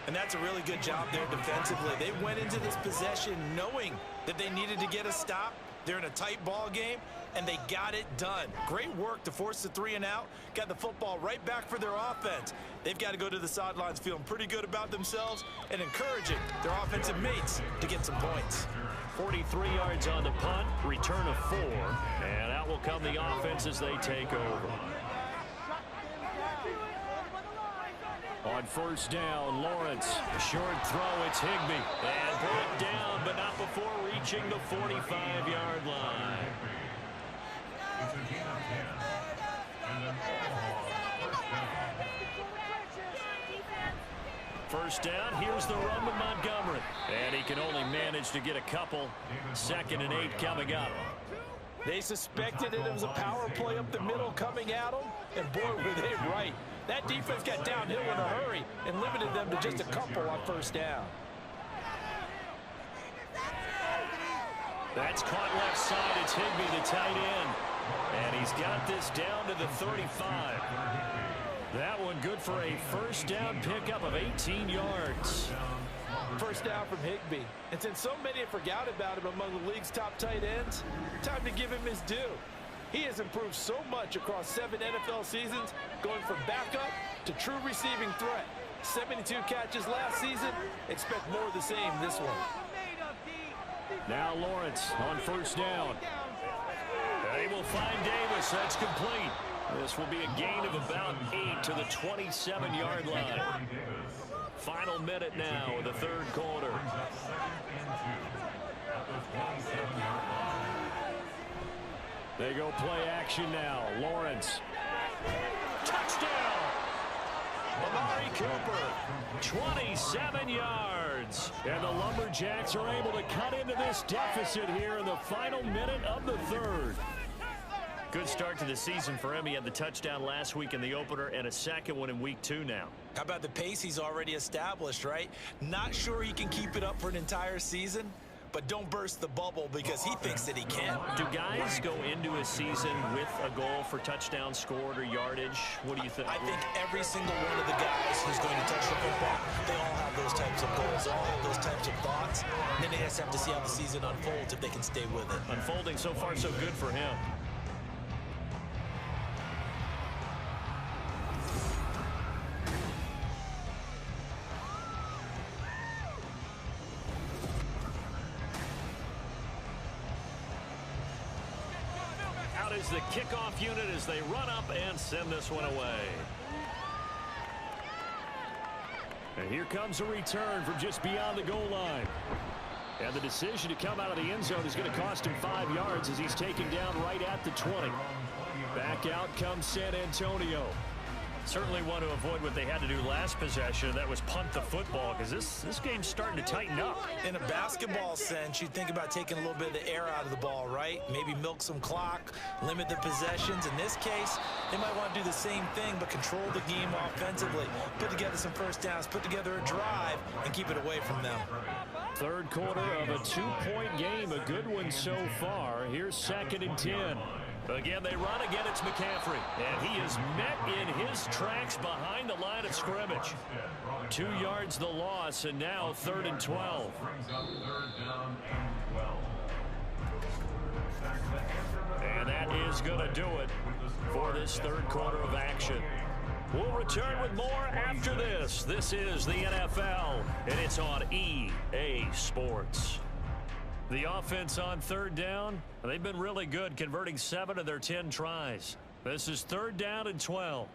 And that's a really good job there defensively. They went into this possession knowing that they needed to get a stop. They're in a tight ball game, and they got it done. Great work to force the 3 and out. Got the football right back for their offense. They've got to go to the sidelines feeling pretty good about themselves and encouraging their offensive mates to get some points. 43 yards on the punt, return of 4, and out will come the offense as they take over. On first down, Lawrence. Short throw, it's Higbee. And brought down, but not before reaching the 45-yard line. First down, here's the run to Montgomery. And he can only manage to get a couple. 2nd and 8 coming up. They suspected that it was a power play up the middle coming at them, and boy, were they right. That defense got downhill in a hurry and limited them to just a couple on first down. That's caught left side. It's Higbee, the tight end. And he's got this down to the 35. That one good for a first down pickup of 18 yards. First down from Higbee. And since so many have forgot about him among the league's top tight ends, time to give him his due. He has improved so much across 7 NFL seasons, going from backup to true receiving threat. 72 catches last season. Expect more of the same this one. Now Lawrence on first down. They will find Davis. That's complete. This will be a gain of about 8 to the 27-yard line. Final minute now of the third quarter. They go play action now. Lawrence. Touchdown! Amari Cooper, 27 yards. And the Lumberjacks are able to cut into this deficit here in the final minute of the third. Good start to the season for him. He had the touchdown last week in the opener and a second one in week 2 now. How about the pace he's already established, right? Not sure he can keep it up for an entire season, but don't burst the bubble because he thinks that he can. Do guys go into a season with a goal for touchdown scored or yardage? What do you think? I think every single one of the guys who's going to touch the football, they all have those types of goals. They all have those types of thoughts. And then they just have to see how the season unfolds if they can stay with it. Unfolding so far so good for him. Is the kickoff unit as they run up and send this one away. And here comes a return from just beyond the goal line. And the decision to come out of the end zone is going to cost him 5 yards as he's taken down right at the 20. Back out comes San Antonio. Certainly want to avoid what they had to do last possession. That was punt the football because this game's starting to tighten up. In a basketball sense, you think about taking a little bit of the air out of the ball, right? Maybe milk some clock, limit the possessions. In this case, they might want to do the same thing, but control the game offensively. Put together some first downs, put together a drive, and keep it away from them. Third quarter of a 2-point game. A good one so far. Here's 2nd and 10. Again, they run. Again, it's McCaffrey. And he is met in his tracks behind the line of scrimmage. 2 yards the loss, and now 3rd and 12. And that is going to do it for this third quarter of action. We'll return with more after this. This is the NFL, and it's on EA Sports. The offense on third down, they've been really good, converting 7 of their 10 tries. This is 3rd down and 12.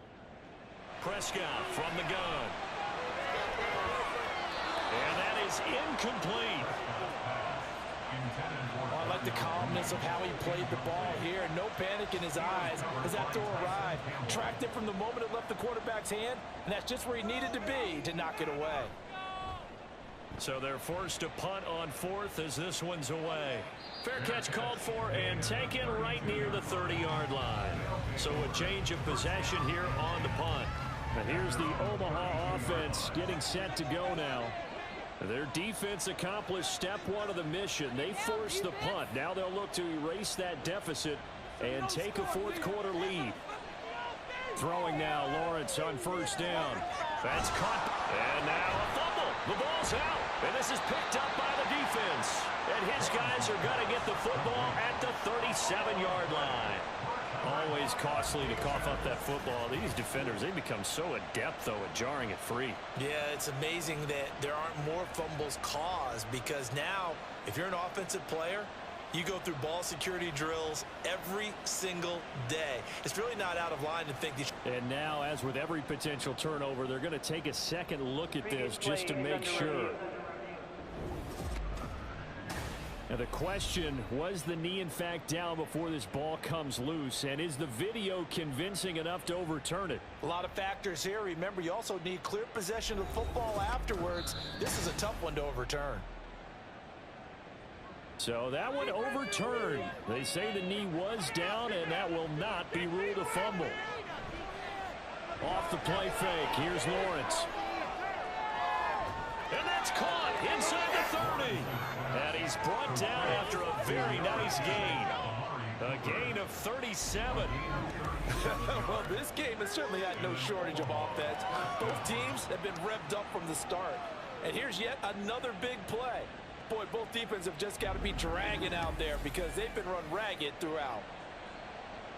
Prescott from the gun. And that is incomplete. Oh, I like the calmness of how he played the ball here. No panic in his eyes as that throw arrived. Tracked it from the moment it left the quarterback's hand, and that's just where he needed to be to knock it away. So they're forced to punt on 4th as this one's away. Fair catch called for and taken right near the 30-yard line. So a change of possession here on the punt. And here's the Omaha offense getting set to go now. Their defense accomplished step 1 of the mission. They forced the punt. Now they'll look to erase that deficit and take a 4th quarter lead. Throwing now, Lawrence on 1st down. That's caught. And now a fumble. The ball's out. And this is picked up by the defense. And his guys are going to get the football at the 37-yard line. Always costly to cough up that football. These defenders, they become so adept, though, at jarring it free. Yeah, it's amazing that there aren't more fumbles caused, because now, if you're an offensive player, you go through ball security drills every single day. It's really not out of line to think that. And now, as with every potential turnover, they're going to take a second look at this just to make sure. Now the question, was the knee in fact down before this ball comes loose? And is the video convincing enough to overturn it? A lot of factors here. Remember, you also need clear possession of the football afterwards. This is a tough one to overturn. So that one overturned. They say the knee was down, and that will not be ruled a fumble. Off the play fake, here's Lawrence. And that's caught inside the 30. And he's brought down after a very nice gain. A gain of 37. Well, this game has certainly had no shortage of offense. Both teams have been revved up from the start. And here's yet another big play. Boy, both defenses have just got to be dragging out there because they've been run ragged throughout.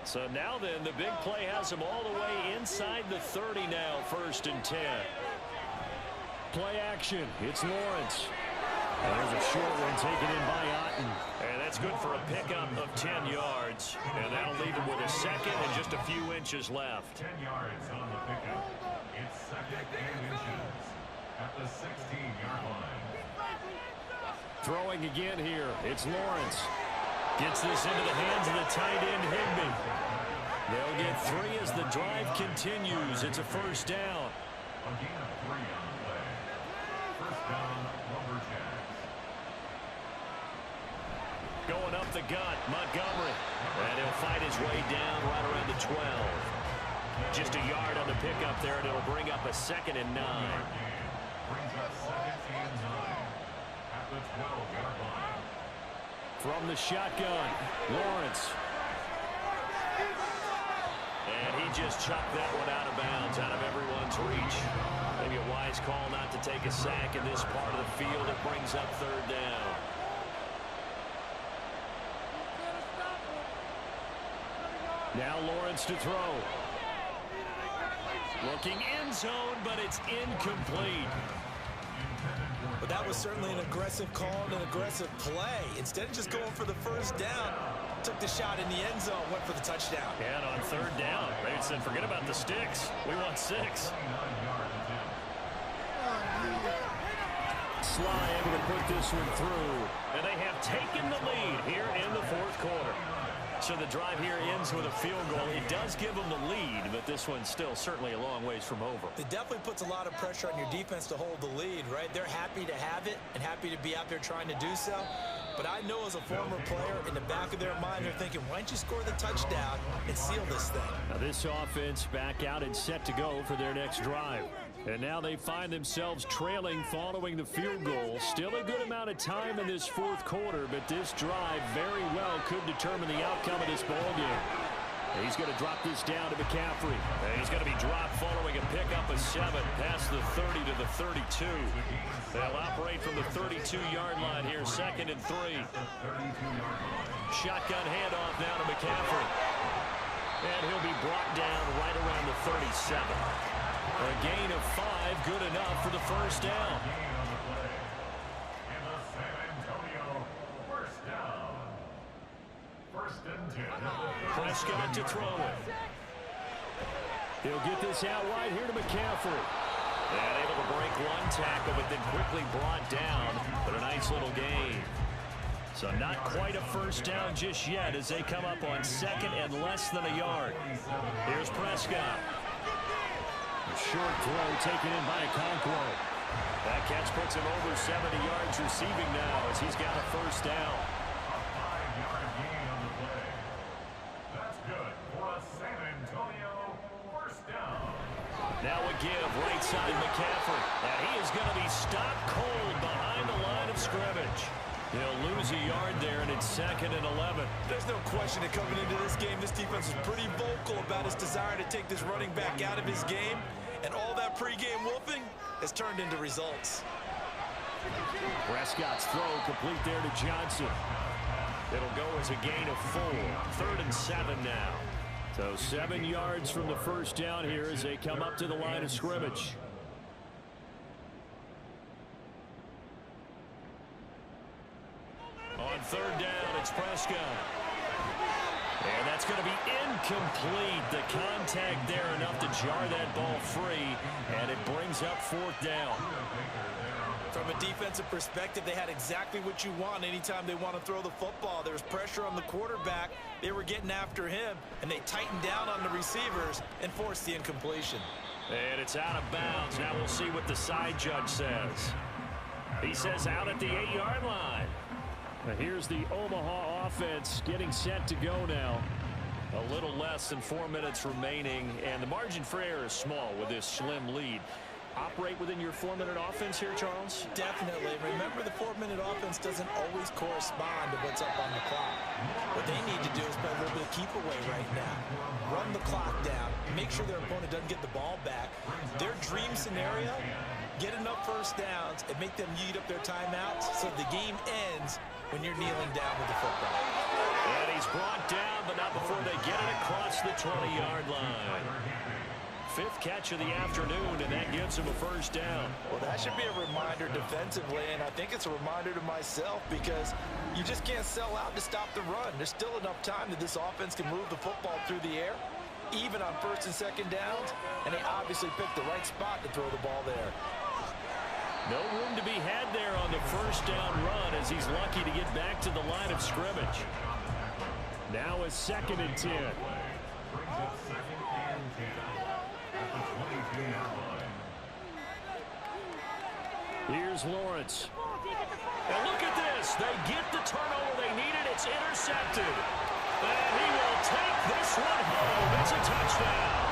So now then, the big play has them all the way inside the 30 now, 1st and 10. Play action. It's Lawrence. And there's a short one taken in by Otten. And that's good for a pickup of 10 yards. And that'll leave him with a second and just a few inches left. 10 yards on the pickup. It's 2nd and inches at the 16-yard line. Throwing again here. It's Lawrence. Gets this into the hands of the tight end, Higbee. They'll get 3 as the drive continues. It's a 1st down. A gain of 3 on the play. 1st down, Lumberjacks. Going up the gut, Montgomery. And he'll fight his way down right around the 12. Just a yard on the pickup there, and it'll bring up a 2nd and 9. Brings us 2nd and 9 at the 12-yard line. From the shotgun, Lawrence. And he just chucked that one out of bounds, out of everyone's reach. Maybe a wise call not to take a sack in this part of the field. It brings up 3rd down. Now Lawrence to throw. Looking end zone, but it's incomplete. But that was certainly an aggressive call and an aggressive play. Instead of just going for the 1st down, took the shot in the end zone, went for the touchdown. And on 3rd down, they said, forget about the sticks. We want 6. Sly able to put this one through. And they have taken the lead here in the 4th quarter. So the drive here ends with a field goal. It does give them the lead, but this one's still certainly a long ways from over. It definitely puts a lot of pressure on your defense to hold the lead, right? They're happy to have it and happy to be out there trying to do so. But I know as a former player, in the back of their mind, they're thinking, why don't you score the touchdown and seal this thing? Now this offense back out and set to go for their next drive. And now they find themselves trailing following the field goal. Still a good amount of time in this 4th quarter, but this drive very well could determine the outcome of this ballgame. He's going to drop this down to McCaffrey. And he's going to be dropped following a pickup of 7 past the 30 to the 32. They'll operate from the 32-yard line here, 2nd and 3. Shotgun handoff now to McCaffrey. And he'll be brought down right around the 37. A gain of 5, good enough for the 1st down. First and 10. Prescott to throw it. He'll get this out wide here to McCaffrey. And able to break one tackle, but then quickly brought down. But a nice little gain. So not quite a first down just yet as they come up on second and less than a yard. Here's Prescott. A short throw taken in by Okonkwo. That catch puts him over 70 yards receiving now as he's got a first down. A 5-yard gain on the play. That's good for a San Antonio first down. Now a give right side McCaffrey. And he is going to be stopped cold behind the line of scrimmage. He'll lose a yard there, and it's second and 11. There's no question that coming into this game, this defense is pretty vocal about his desire to take this running back out of his game. And all that pregame whooping has turned into results. Prescott's throw complete there to Johnson. It'll go as a gain of 4. Third and 7 now. So 7 yards from the first down here as they come up to the line of scrimmage. On third down, it's Prescott. And that's going to be incomplete. The contact there enough to jar that ball free, and it brings up fourth down. From a defensive perspective, they had exactly what you want anytime they want to throw the football. There was pressure on the quarterback. They were getting after him, and they tightened down on the receivers and forced the incompletion. And it's out of bounds. Now we'll see what the side judge says. He says out at the 8-yard line. Here's the Omaha offense getting set to go now. A little less than 4 minutes remaining, and the margin for error is small with this slim lead. Operate within your 4-minute offense here, Charles? Definitely. Remember, the 4-minute offense doesn't always correspond to what's up on the clock. What they need to do is play a little bit of keep away right now. Run the clock down. Make sure their opponent doesn't get the ball back. Their dream scenario, get enough first downs and make them eat up their timeouts so the game ends when you're kneeling down with the football. And he's brought down, but not before they get it across the 20-yard line. 5th catch of the afternoon, and that gives him a first down. Well, that should be a reminder defensively, and I think it's a reminder to myself because you just can't sell out to stop the run. There's still enough time that this offense can move the football through the air, even on first and second downs, and they obviously picked the right spot to throw the ball there. No room to be had there on the first down run as he's lucky to get back to the line of scrimmage. Now a second and 10. Here's Lawrence. And look at this. They get the turnover they needed. It's intercepted. And he will take this one home. It's a touchdown.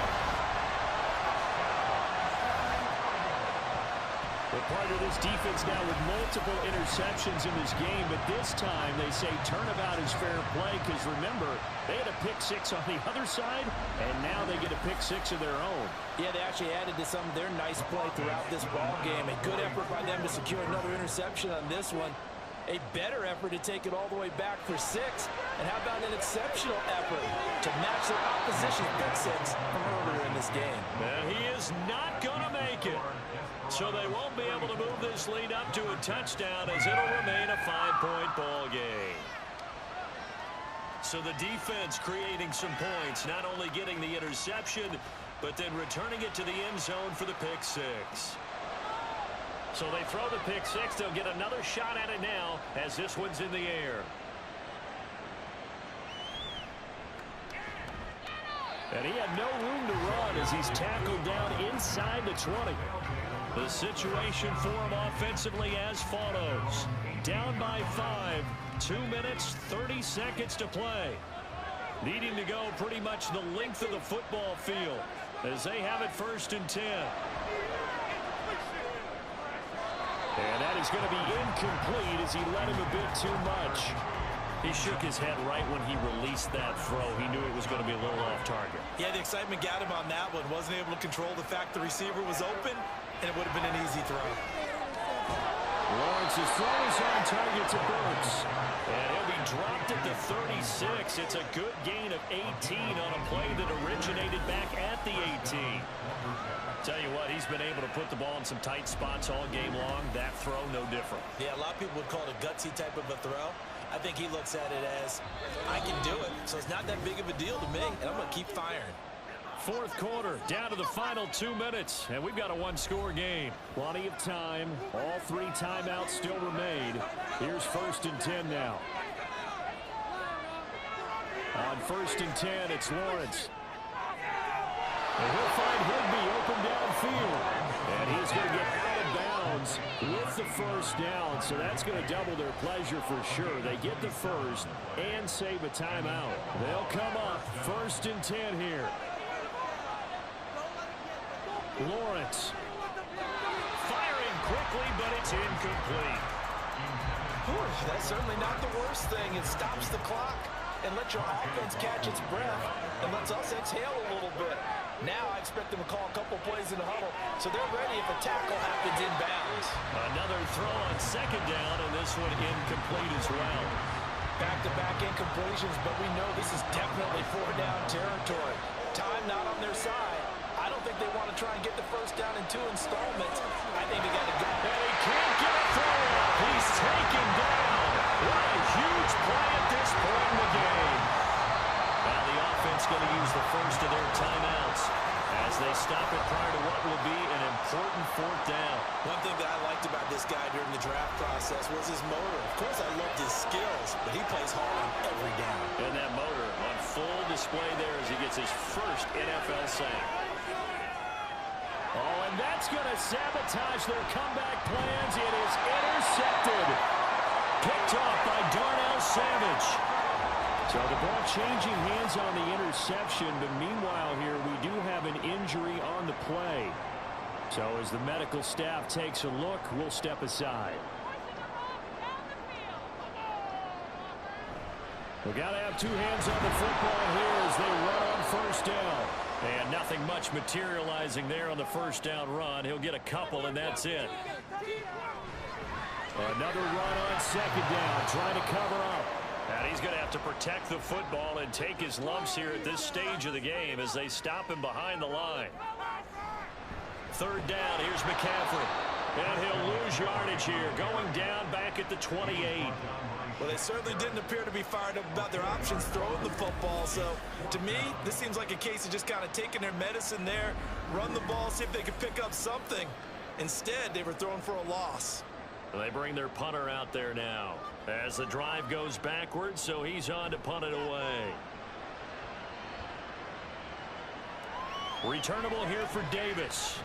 We're part of this defense now with multiple interceptions in this game, but this time they say turnabout is fair play because remember, they had a pick 6 on the other side, and now they get a pick 6 of their own. Yeah, they actually added to some of their nice play throughout this ball game. A good effort by them to secure another interception on this one. A better effort to take it all the way back for 6. And how about an exceptional effort to match their opposition's pick 6 from earlier in this game? And he is not going to make it. So they won't be able to move this lead up to a touchdown as it'll remain a 5-point ball game. So the defense creating some points, not only getting the interception, but then returning it to the end zone for the pick 6. So they throw the pick 6. They'll get another shot at it now as this one's in the air. And he had no room to run as he's tackled down inside the 20. The situation for him offensively as follows. Down by 5, 2 minutes, 30 seconds to play. Needing to go pretty much the length of the football field as they have it first and 10. And that is going to be incomplete as he led him a bit too much. He shook his head right when he released that throw. He knew it was going to be a little off target. Yeah, the excitement got him on that one. Wasn't able to control the fact the receiver was open, and it would have been an easy throw. Lawrence's throw is on target to Burks. And he'll be dropped at the 36. It's a good gain of 18 on a play that originated back at the 18. Tell you what, he's been able to put the ball in some tight spots all game long. That throw, no different. Yeah, a lot of people would call it a gutsy type of a throw. I think he looks at it as, I can do it, so it's not that big of a deal to me, and I'm going to keep firing. Fourth quarter, down to the final 2 minutes, and we've got a one-score game. Plenty of time. All 3 timeouts still remain. Here's 1st and 10 now. On 1st and 10, it's Lawrence. And he'll find Higby open downfield. And he's going to get out of bounds with the first down. So that's going to double their pleasure for sure. They get the first and save a timeout. They'll come up 1st and 10 here. Lawrence. Firing quickly, but it's incomplete. Whew, that's certainly not the worst thing. It stops the clock and lets your offense catch its breath and lets us exhale a little bit. Now I expect them to call a couple plays in the huddle, so they're ready if a tackle happens inbounds. Another throw on 2nd down, and this one incomplete as well. Back-to-back incompletions, but we know this is definitely 4-down territory. Time not on their side. I don't think they want to try and get the first down in 2 installments. I think they got to go. And he can't get a throw up. He's taken down. What a huge play at this point in the game. Now the offense going to use the first of their timeouts as they stop it prior to what will be an important 4th down. One thing that I liked about this guy during the draft process was his motor. Of course, I loved his skills, but he plays hard on every down. And that motor on full display there as he gets his first NFL sack. Oh, and that's going to sabotage their comeback plans. It is intercepted. Picked off by Darnell Savage. So the ball changing hands on the interception, but meanwhile here we do have an injury on the play. So as the medical staff takes a look, we'll step aside. We got to have 2 hands on the football here as they run on 1st down. And nothing much materializing there on the 1st down run. He'll get a couple, and that's it. Another run on 2nd down, trying to cover up. And he's going to have to protect the football and take his lumps here at this stage of the game as they stop him behind the line. 3rd down, here's McCaffrey. And he'll lose yardage here, going down back at the 28. Well, they certainly didn't appear to be fired up about their options throwing the football. So, to me, this seems like a case of just kind of taking their medicine there, run the ball, see if they could pick up something. Instead, they were throwing for a loss. They bring their punter out there now as the drive goes backwards, so he's on to punt it away. Returnable here for Davis.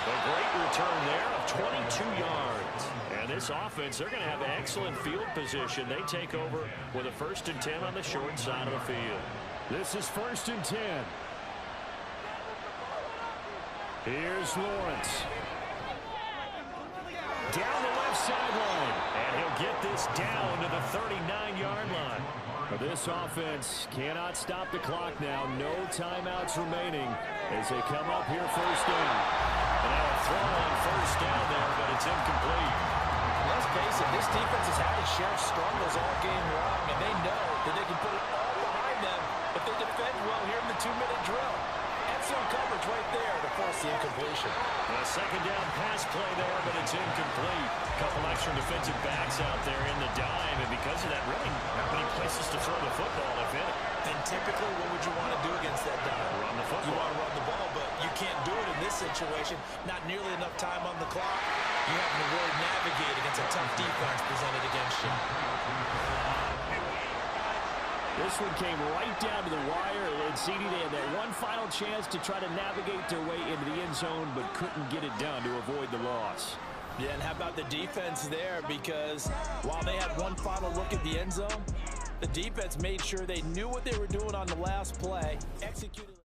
A great return there of 22 yards. And this offense, they're going to have excellent field position. They take over with a 1st and 10 on the short side of the field. This is 1st and 10. Here's Lawrence. Down the left sideline. And he'll get this down to the 39-yard line. This offense cannot stop the clock now. No timeouts remaining as they come up here 1st down. And now a throw on 1st down there, but it's incomplete. Let's face it, this defense has had its share of struggles all game long, and they know that they can put it all behind them if they defend well here in the 2-minute drill. Excellent coverage right there to force the incompletion. A 2nd down pass play there, but it's incomplete. A couple extra defensive backs out there in the dime, and because of that, really not many places to throw the football, if any. And typically, what would you want to do against that dime? Run the football. You want to run the ball, but you can't do it in this situation. Not nearly enough time on the clock. You have to really navigate against a tough defense presented against you. This one came right down to the wire. And CD, they had that one final chance to try to navigate their way into the end zone, but couldn't get it done to avoid the loss. Yeah, and how about the defense there? Because while they had one final look at the end zone, the defense made sure they knew what they were doing on the last play, executed.